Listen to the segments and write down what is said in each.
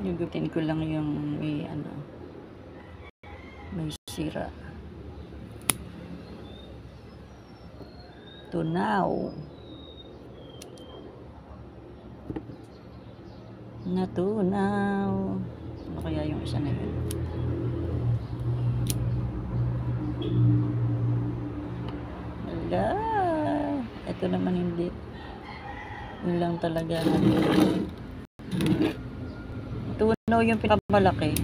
Yugutin ko lang yung may may sira. Tunaw. Natunaw. Ano kaya yung isa na yun? Wala. Ito naman hindi. Yun lang talaga. Tunaw yung pinakamalaki.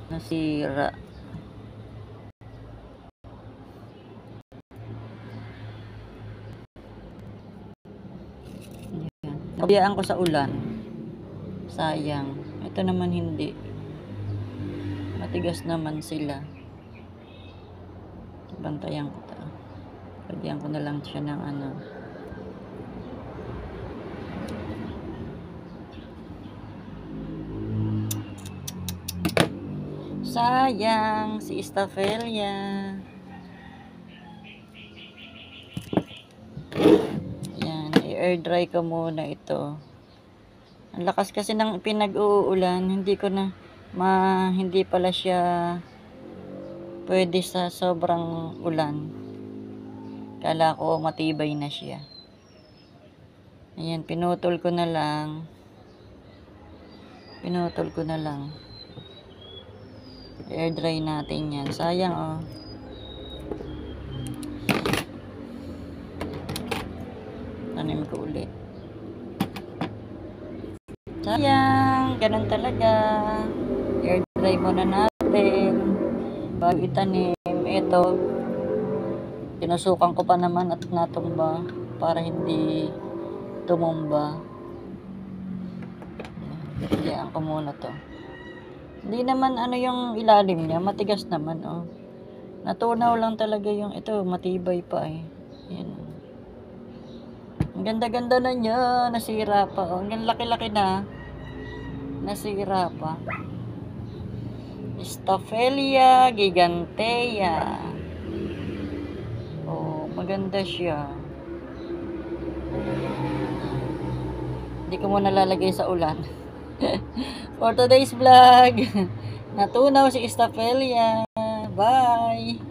Nasira. Nabayaan ko sa ulan. Sayang. Ito naman hindi. Matigas naman sila. Bantayan ko ito. Lagyan ko na lang siya ng sayang. Si Staphylia. I-air dry ko muna ito. Ang lakas kasi ng pinag-uulan, hindi pala siya pwede sa sobrang ulan. Kala ko matibay na siya. Ayan, pinutol ko na lang. I-air dry natin yan. Sayang oh. Tanim ko ulit. Sayang, ganun talaga. Air dry muna natin bago itanim. Ito, tinusukan ko pa naman at natumba para hindi tumumba. Bigyan ko muna to. Hindi naman yung ilalim niya, matigas naman oh. Natunaw lang talaga yung ito, matibay pa eh. Yan. Ang ganda-ganda na niya, nasira pa. Oh. Ang laki-laki na. Nasira pa. Staphylia gigantea. Oh, maganda siya. Hindi ko muna lalagay sa ulan. For today's vlog, natunaw si Staphylia. Bye!